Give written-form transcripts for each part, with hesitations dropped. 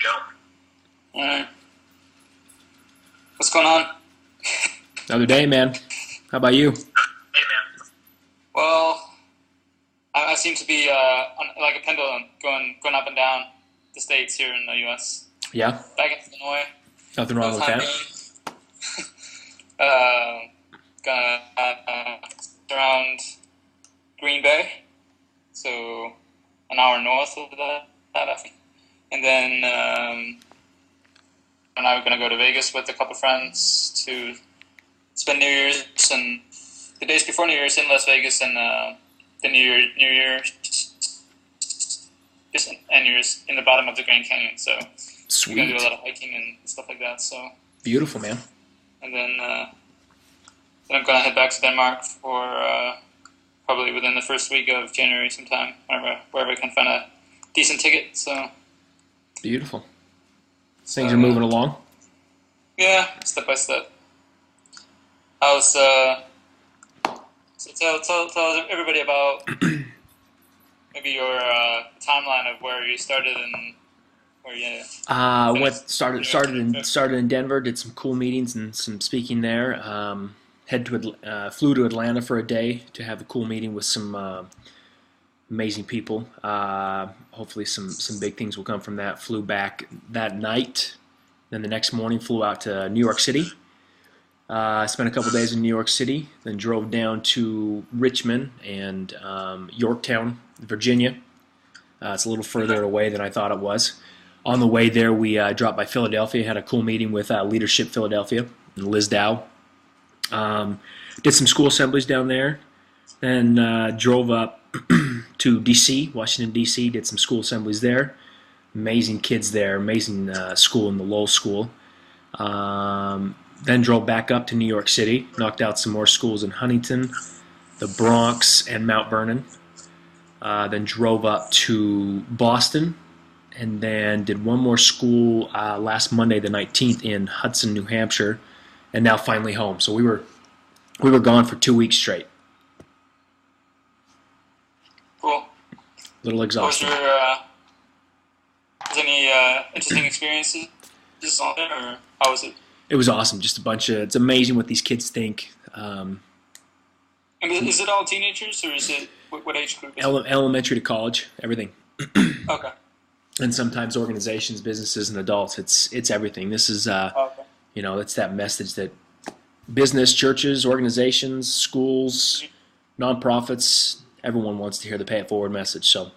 All right. What's going on? Another day, man. How about you? Well, I seem to be like a pendulum, going up and down the states here in the U.S. Yeah? Back in Illinois Nothing for wrong the with time that? being. Uh, gonna around Green Bay, so an hour north of that I think. And then and I were gonna go to Vegas with a couple friends to spend New Year's and the days before New Year's in Las Vegas, and the New Year's and New Year's in the bottom of the Grand Canyon. So we're gonna do a Sweet. lot of hiking and stuff like that. So Beautiful, man. and then I'm gonna head back to Denmark for probably within the first week of January sometime, wherever I can find a decent ticket. So Beautiful. so Things are moving along. yeah, step by step. How's so tell everybody about maybe your timeline of where you started and where you finished What started your started in trip. started in Denver. Did some cool meetings and some speaking there. Flew to Atlanta for a day to have a cool meeting with some amazing people. Hopefully, some big things will come from that. Flew back that night. Then the next morning, flew out to New York City. Spent a couple days in New York City. Then drove down to Richmond and Yorktown, Virginia. It's a little further away than I thought it was. On the way there, we dropped by Philadelphia, had a cool meeting with Leadership Philadelphia and Liz Dow. Did some school assemblies down there. Then drove up to D.C., Washington, D.C., did some school assemblies there. Amazing kids there, amazing school in the Lowell School. Then drove back up to New York City, knocked out some more schools in Huntington, the Bronx, and Mount Vernon. Then drove up to Boston, and then did one more school last Monday, the 19th, in Hudson, New Hampshire, and now finally home. So we were gone for 2 weeks straight. Cool. A little What was exhausting. your was any interesting experiences on there, or how was it? It was awesome. Just a bunch of. It's amazing what these kids think. And is it all teenagers, or is it what age group is it? Elementary to college, everything, Okay. and sometimes organizations, businesses, and adults. It's everything. This is Okay. it's that message that business, churches, organizations, schools, nonprofits, everyone wants to hear the pay it forward message. So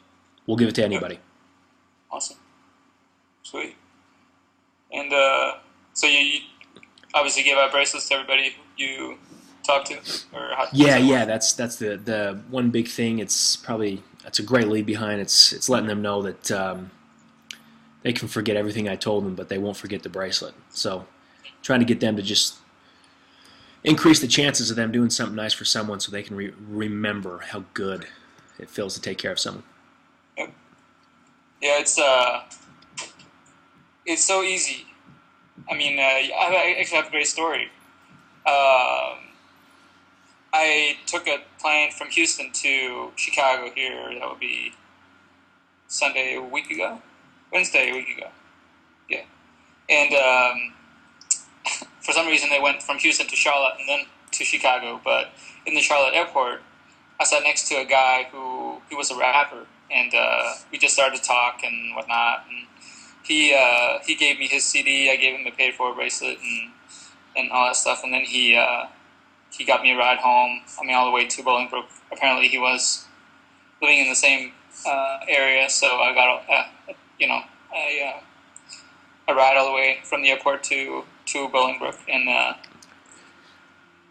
we'll give it to Good. anybody. Awesome. Sweet. And so you obviously gave out bracelets to everybody you talked to, or how does Yeah, that yeah. work? That's the one big thing. That's a great lead behind. It's letting them know that they can forget everything I told them, but they won't forget the bracelet. So trying to get them to just increase the chances of them doing something nice for someone, so they can remember how good it feels to take care of someone. Yep. Yeah, it's so easy. I mean, I actually have a great story. Um, I took a plane from Houston to Chicago here. That would be Sunday a week ago, Wednesday a week ago. Yeah, and for some reason they went from Houston to Charlotte and then to Chicago. But in the Charlotte airport, I sat next to a guy who he was a rapper, and we just started to talk and whatnot. And he gave me his CD. I gave him a paid for bracelet and all that stuff. And then he got me a ride home. I mean, all the way to Bolingbrook. Apparently, he was living in the same area, so I got a ride all the way from the airport to Bolingbrook. And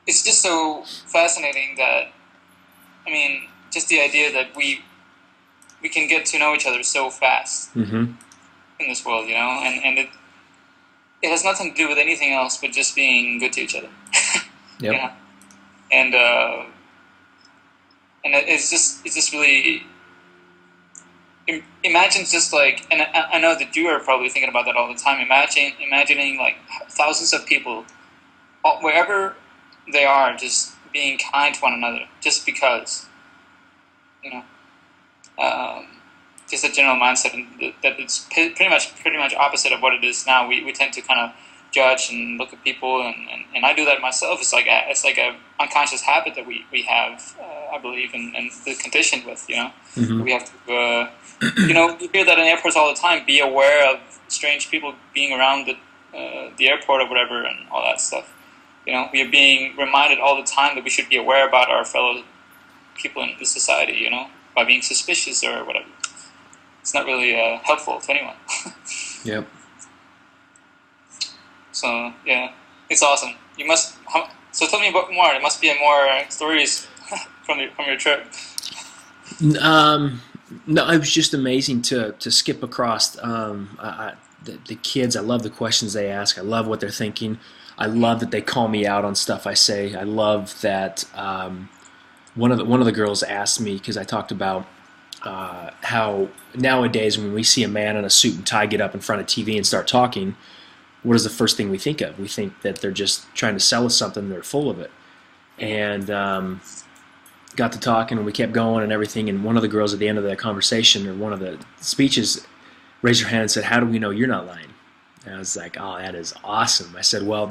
it's just so fascinating that, I mean, just the idea that we can get to know each other so fast Mm-hmm. in this world, and it has nothing to do with anything else but just being good to each other, you Yep. know. And it's just really imagine just like, and I know that you are probably thinking about that all the time. Imagining like thousands of people, wherever they are, just being kind to one another, just because, you know. Um, just a general mindset, and that it's pretty much opposite of what it is now. We tend to kind of judge and look at people, and I do that myself. It's like a unconscious habit that we have, I believe, and conditioned with. Mm-hmm. We have to, you hear that in airports all the time. Be aware of strange people being around the airport or whatever, and all that stuff. We are being reminded all the time that we should be aware about our fellow people in the society. By being suspicious or whatever. It's not really helpful to anyone. Yep. So yeah, it's awesome. So tell me about more. There must be more stories from your trip. No, it was just amazing to skip across the kids. I love the questions they ask. I love what they're thinking. I love that they call me out on stuff I say. I love that one of the girls asked me, because I talked about how nowadays when we see a man in a suit and tie get up in front of TV and start talking, what is the first thing we think of? We think that they're just trying to sell us something and they're full of it. And got to talking and we kept going and everything, and one of the girls at the end of that conversation or one of the speeches raised her hand and said, "How do we know you're not lying?" And I was like, "Oh, that is awesome." I said, "Well,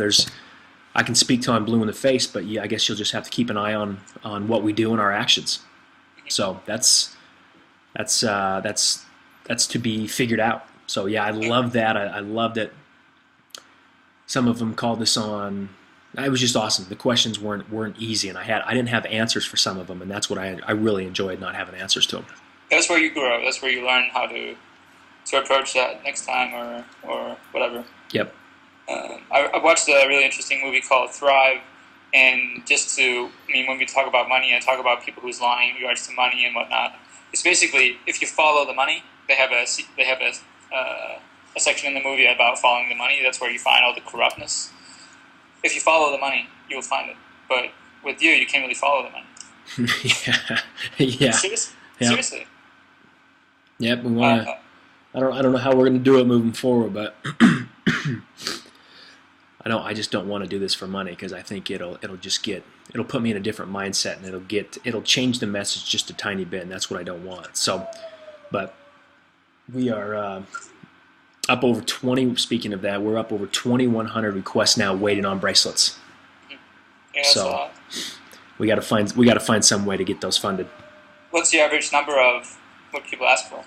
I can speak till I'm blue in the face, but yeah, I guess you'll just have to keep an eye on what we do and our actions." So that's to be figured out. So yeah, I love that. I love that some of them called this on. It was just awesome. The questions weren't easy, and I didn't have answers for some of them, and that's what I really enjoyed, not having answers to them. That's where you grow. That's where you learn how to approach that next time or whatever. Yep. I watched a really interesting movie called Thrive, and when we talk about money and talk about people who's lying in regards to money and whatnot, it's basically if you follow the money, they have a section in the movie about following the money. That's where you find all the corruptness. If you follow the money, you will find it. But with you can't really follow the money. Yeah. Seriously. Yep. We want to. I don't know how we're going to do it moving forward, but I just don't want to do this for money, because I think it'll put me in a different mindset, and it'll change the message just a tiny bit, and that's what I don't want. So, but we are up over 20. Speaking of that, we're up over 2,100 requests now, waiting on bracelets. Yeah, so we got to find some way to get those funded. What's the average number of what people ask for?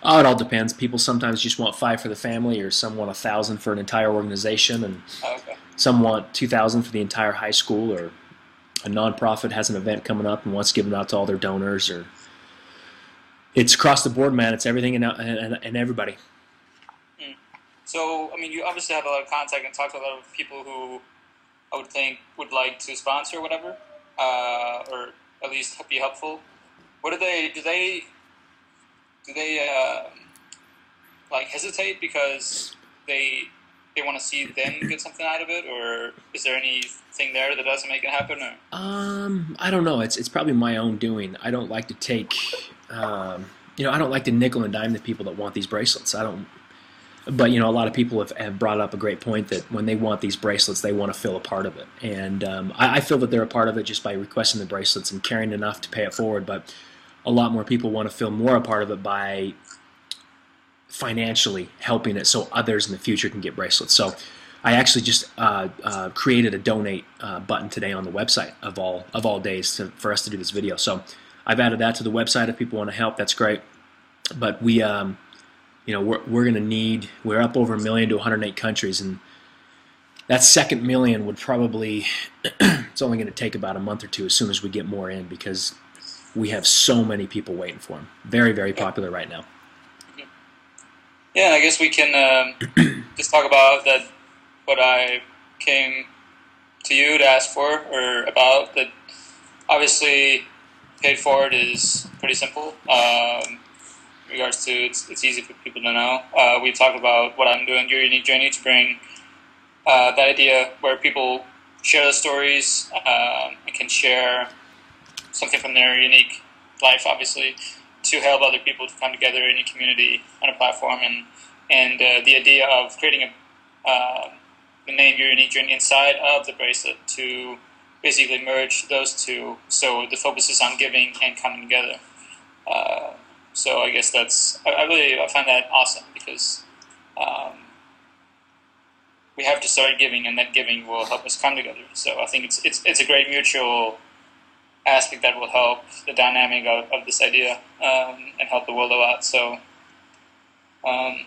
Oh, it all depends. People sometimes just want 5 for the family, or some want 1,000 for an entire organization, and some want 2,000 for the entire high school, or a nonprofit has an event coming up and wants given out to all their donors. Or it's across the board, man. It's everything and everybody. So, you obviously have a lot of contact and talk to a lot of people who I would think would like to sponsor or whatever, or at least be helpful. What do they hesitate because they want to see them get something out of it, or is there anything there that doesn't make it happen? Or? I don't know. It's probably my own doing. I don't like to take, I don't like to nickel and dime the people that want these bracelets. But a lot of people have brought up a great point that when they want these bracelets, they want to feel a part of it, and I feel that they're a part of it just by requesting the bracelets and caring enough to pay it forward. But a lot more people want to feel more a part of it by financially helping it, so others in the future can get bracelets. So I actually just created a donate button today on the website of all days for us to do this video. So I've added that to the website. If people want to help, that's great. But we're going to need. We're up over 1 million to 108 countries, and that second million would probably. It's only going to take about a month or two as soon as we get more in, because we have so many people waiting for them. Very, very popular right now. Yeah, I guess we can just talk about that. What I came to you to ask for or about, that obviously paid forward is pretty simple. In regards to it's easy for people to know. We talked about what I'm doing, Your Unique Journey, to bring that idea where people share the stories and can share something from their unique life, obviously, to help other people to come together in a community on a platform, and the idea of creating the name Your Unique Journey inside of the bracelet to basically merge those two, so the focus is on giving and coming together. So I guess I find that awesome because um, we have to start giving, and that giving will help us come together. So I think it's a great mutual aspect that will help the dynamic of this idea and help the world a lot. So I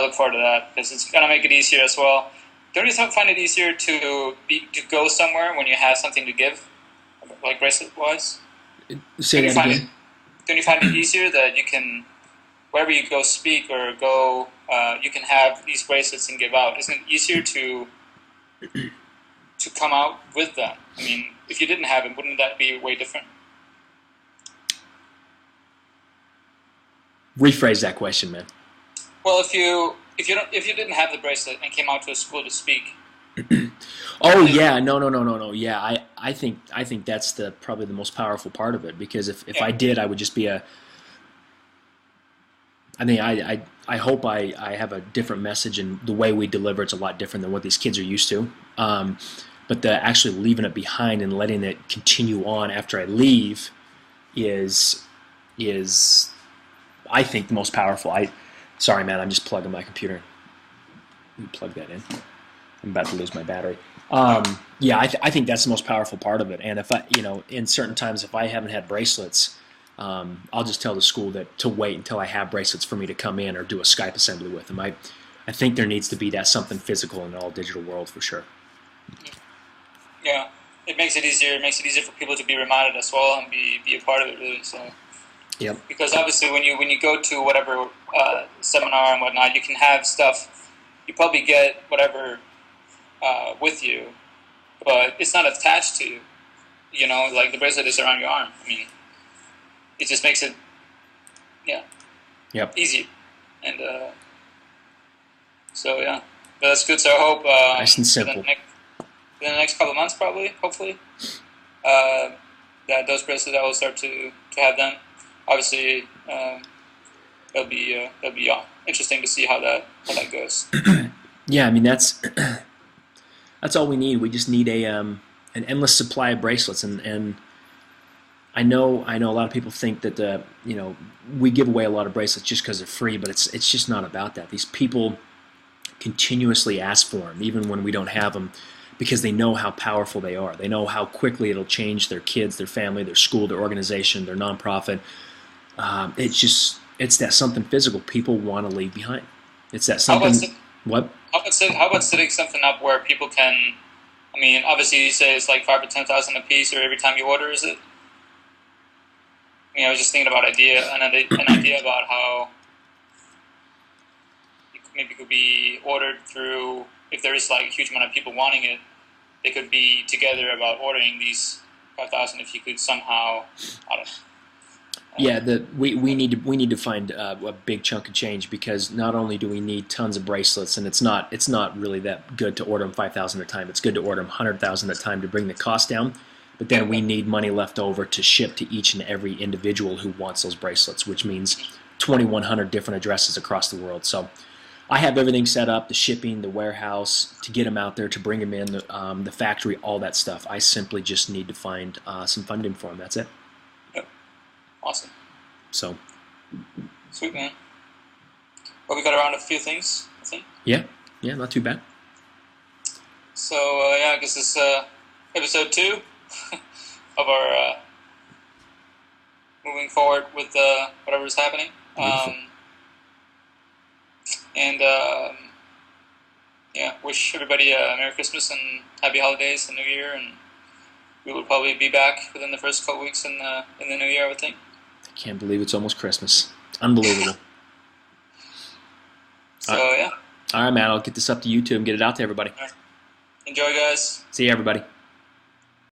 look forward to that because it's gonna make it easier as well. Don't you find it easier to go somewhere when you have something to give, like bracelet wise? Say that again. Don't you find it easier that you can, wherever you go speak or go, you can have these bracelets and give out? Isn't it easier to come out with them? I mean, if you didn't have them, wouldn't that be way different? Rephrase that question, man. Well, if you didn't have the bracelet and came out to a school to speak. Oh yeah, no. Yeah, I think that's probably the most powerful part of it, because if I did, I would just be I mean, I hope I have a different message, and the way we deliver it's a lot different than what these kids are used to. But actually leaving it behind and letting it continue on after I leave is I think the most powerful. Sorry, man, I'm just plugging my computer. Let me plug that in. I'm about to lose my battery. Yeah, I think that's the most powerful part of it. And if in certain times, if I haven't had bracelets, I'll just tell the school to wait until I have bracelets for me to come in or do a Skype assembly with them. I think there needs to be something physical in the all digital world for sure. Yeah, it makes it easier. It makes it easier for people to be reminded as well and be a part of it, really. So. Yep. Because obviously, when you go to whatever seminar and whatnot, you can have stuff. You probably get whatever with you, but it's not attached to you. You know, like the bracelet is around your arm. I mean, it just makes it, easy. And so yeah, but that's good. So I hope nice and simple. In the next couple of months, probably, hopefully, that those bracelets I will start to have them. Obviously, it'll be interesting to see how that goes. Yeah, I mean that's all we need. We just need an endless supply of bracelets, and I know a lot of people think that we give away a lot of bracelets just because they're free, but it's just not about that. These people continuously ask for them, even when we don't have them, because they know how powerful they are. They know how quickly it'll change their kids, their family, their school, their organization, their nonprofit. It's that something physical people want to leave behind. It's that something. What? How about setting something up where people can? I mean, obviously you say it's like 5,000 or 10,000 a piece, or every time you order, is it? I mean, I was just thinking about an idea about how it could be ordered through. If there is like a huge amount of people wanting it, they could be together about ordering these 5,000. If you could somehow, I don't know. Yeah, we need to find a big chunk of change, because not only do we need tons of bracelets, and it's not really that good to order them 5,000 at a time. It's good to order them 100,000 at a time to bring the cost down. But then we need money left over to ship to each and every individual who wants those bracelets, which means 2,100 different addresses across the world. So I have everything set up: the shipping, the warehouse, to get them out there, to bring them in, the factory, all that stuff. I simply just need to find some funding for them. That's it. Awesome. So. Sweet, man. Well, we got around a few things, I think. Yeah, not too bad. So, I guess this is episode 2 of our moving forward with whatever's happening. Wish everybody a Merry Christmas and Happy Holidays and New Year, and we will probably be back within the first couple weeks in the New Year, I would think. I can't believe it's almost Christmas. Unbelievable. So, All right, man. I'll get this up to YouTube and get it out to everybody. Right. Enjoy, guys. See you, everybody.